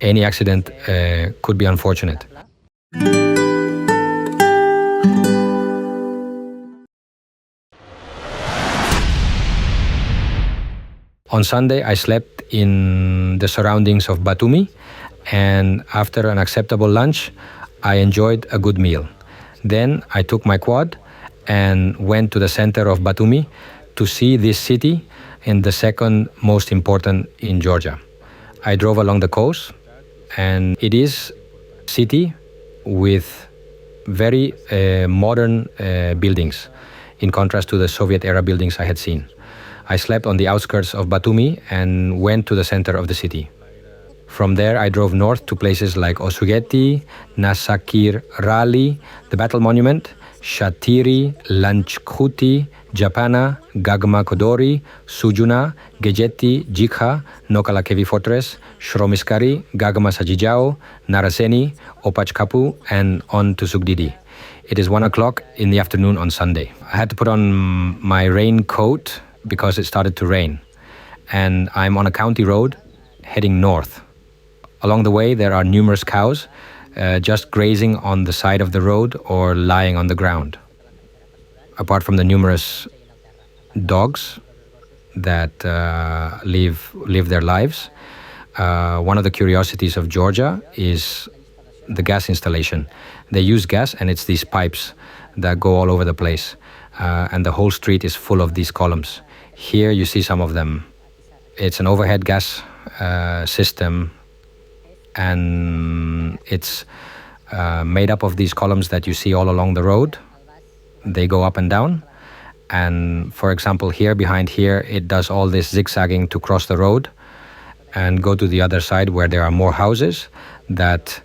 Any accident could be unfortunate. On Sunday, I slept in the surroundings of Batumi, and after an acceptable lunch, I enjoyed a good meal. Then I took my quad and went to the center of Batumi to see this city and the second most important in Georgia. I drove along the coast, and it is a city with very modern buildings in contrast to the Soviet-era buildings I had seen. I slept on the outskirts of Batumi and went to the center of the city. From there, I drove north to places like Osugeti, Nasakir Rali, the Battle Monument, Shatiri, Lanchkhuti, Japana, Gagma Kodori, Sujuna, Gejeti, Jikha, Nokalakevi Fortress, Shromiskari, Gagma Sajijao, Naraseni, Opachkapu, and on to Sugdidi. It is 1 o'clock in the afternoon on Sunday. I had to put on my raincoat because it started to rain. And I'm on a county road heading north. Along the way, there are numerous cows just grazing on the side of the road or lying on the ground. Apart from the numerous dogs that live their lives, one of the curiosities of Georgia is the gas installation. They use gas, and it's these pipes that go all over the place. And the whole street is full of these columns. Here you see some of them. It's an overhead gas system, and it's made up of these columns that you see all along the road. They go up and down. And for example, here, behind here, it does all this zigzagging to cross the road and go to the other side where there are more houses that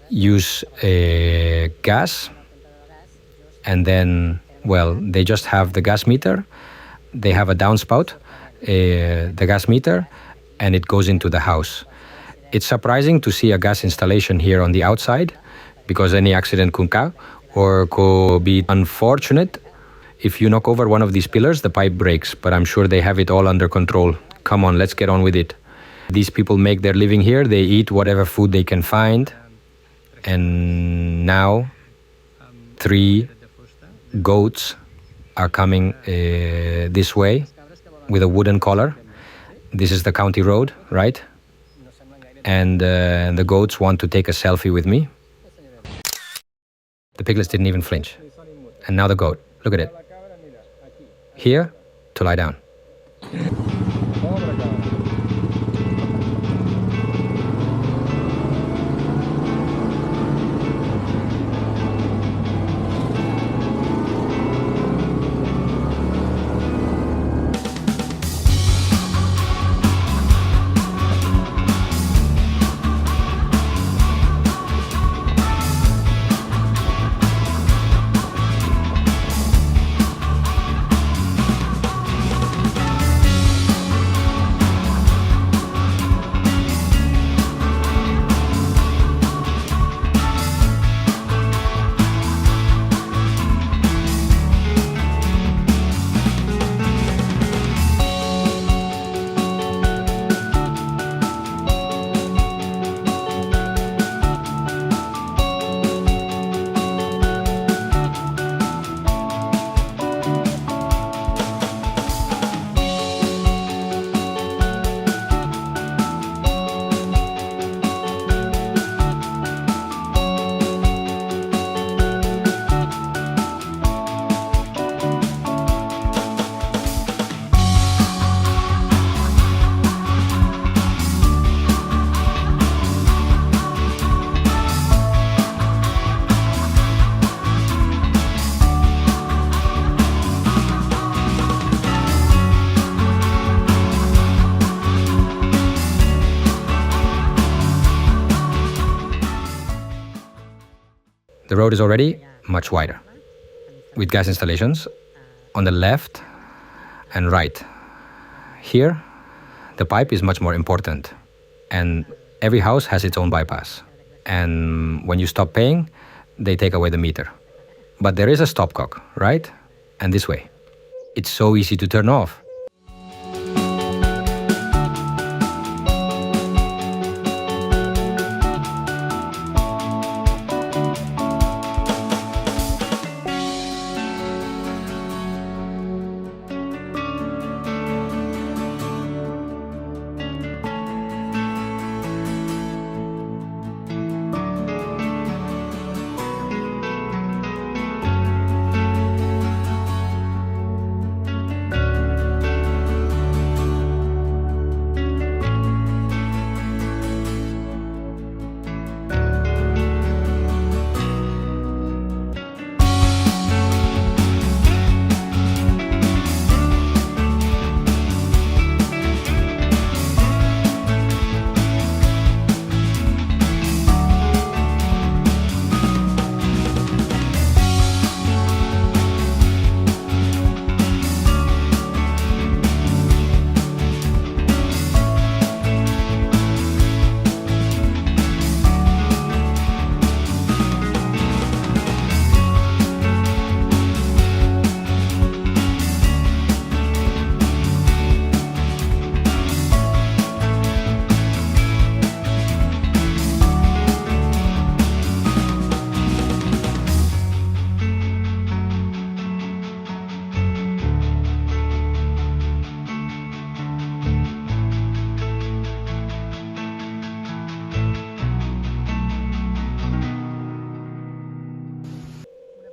use gas. And then, well, they just have the gas meter. They have a downspout, the gas meter, and it goes into the house. It's surprising to see a gas installation here on the outside because any accident could come or could be unfortunate. If you knock over one of these pillars, the pipe breaks, but I'm sure they have it all under control. Come on, let's get on with it. These people make their living here. They eat whatever food they can find. And now 3 goats are coming this way with a wooden collar. This is the county road, right? And the goats want to take a selfie with me. The piglets didn't even flinch. And now the goat, look at it. Here, to lie down. The road is already much wider, with gas installations on the left and right. Here, the pipe is much more important, and every house has its own bypass. And when you stop paying, they take away the meter. But there is a stopcock, right? And this way. It's so easy to turn off.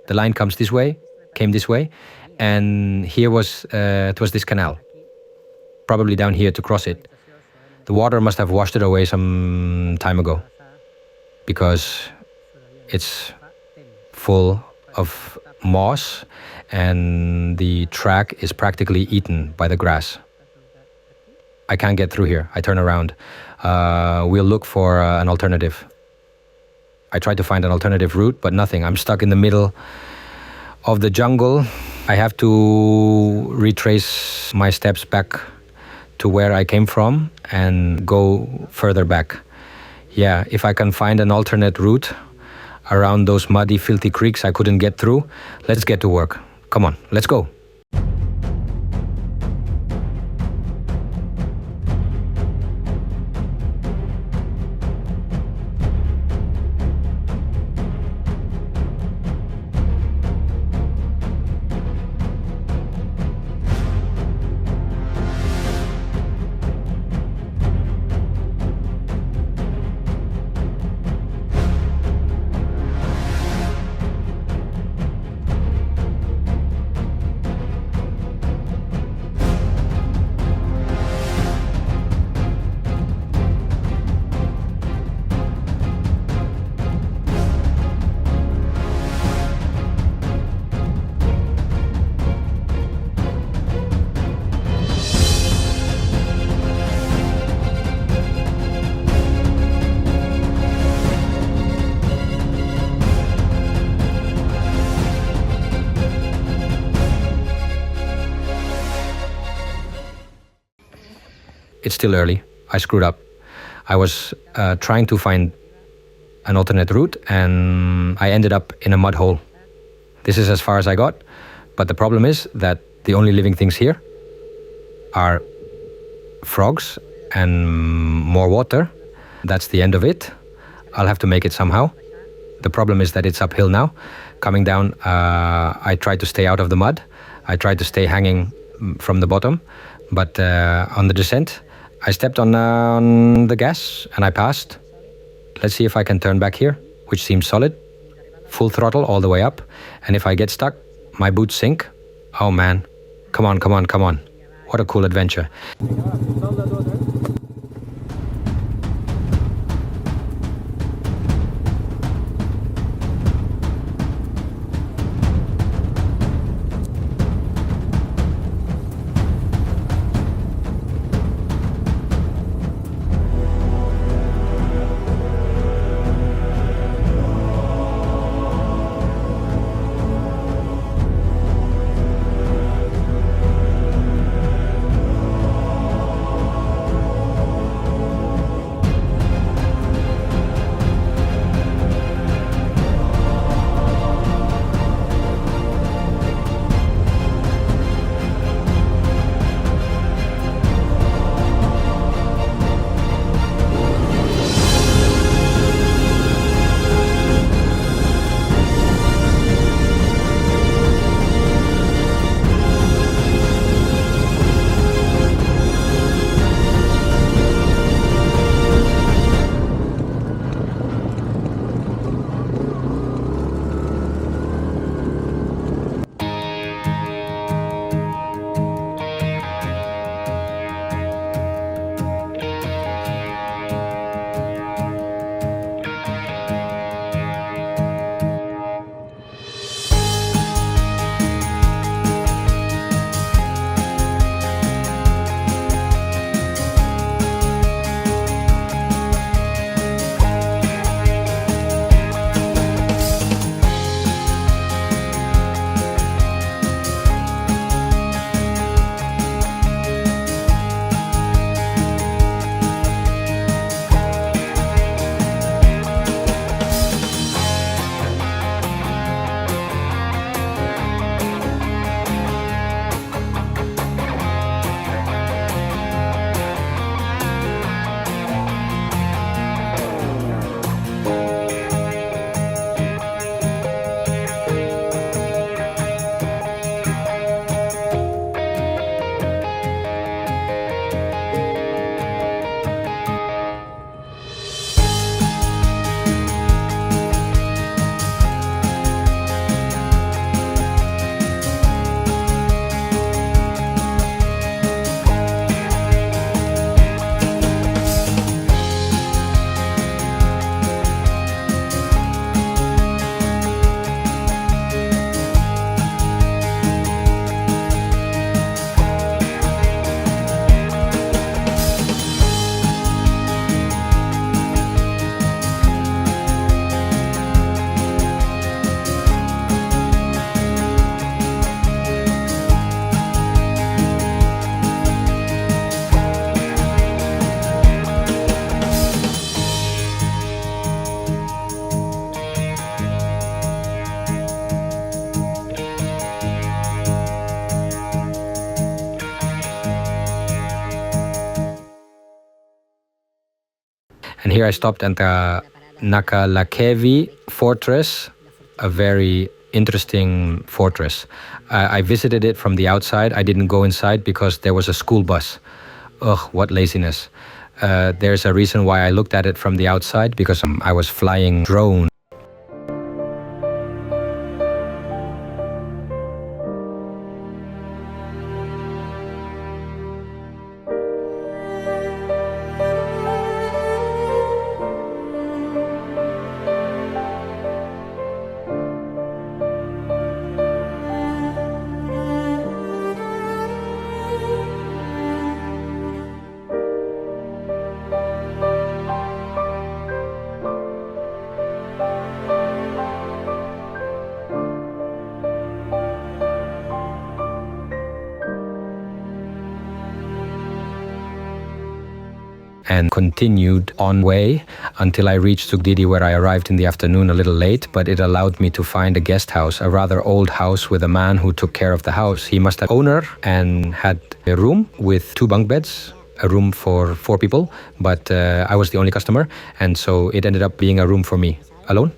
The line came this way, and here was it was this canal, probably down here to cross it. The water must have washed it away some time ago, because it's full of moss and the track is practically eaten by the grass. I can't get through here. I turn around. We'll look for an alternative. I tried to find an alternative route, but nothing. I'm stuck in the middle of the jungle. I have to retrace my steps back to where I came from and go further back. Yeah, if I can find an alternate route around those muddy, filthy creeks I couldn't get through, let's get to work. Come on, let's go. It's still early. I screwed up. I was trying to find an alternate route and I ended up in a mud hole. This is as far as I got, but the problem is that the only living things here are frogs and more water. That's the end of it. I'll have to make it somehow. The problem is that it's uphill now. Coming down, I tried to stay out of the mud. I tried to stay hanging from the bottom, but on the descent, I stepped on the gas and I passed. Let's see if I can turn back here, which seems solid. Full throttle all the way up. And if I get stuck, my boots sink. Oh man, come on, come on, come on. What a cool adventure. here I stopped at the Nakalakevi fortress, a very interesting fortress. I visited it from the outside. I didn't go inside because there was a school bus. Ugh, what laziness. There's a reason why I looked at it from the outside, because I was flying drone. And continued on way until I reached Sugdidi, where I arrived in the afternoon a little late, but it allowed me to find a guest house, a rather old house with a man who took care of the house. He must have been owner and had a room with 2 bunk beds, a room for 4 people, but I was the only customer, and so it ended up being a room for me alone.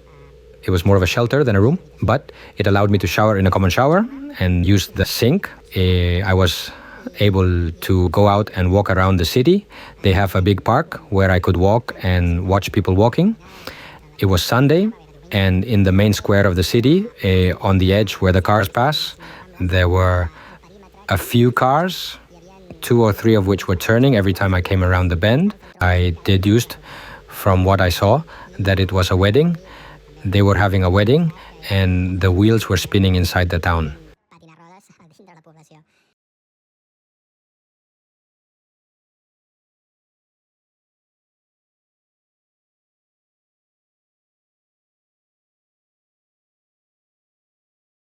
It was more of a shelter than a room, but it allowed me to shower in a common shower and use the sink. I was able to go out and walk around the city. They have a big park where I could walk and watch people walking. It was Sunday, and in the main square of the city, on the edge where the cars pass, there were a few cars, 2 or 3 of which were turning every time I came around the bend. I deduced from what I saw that it was a wedding. They were having a wedding and the wheels were spinning inside the town.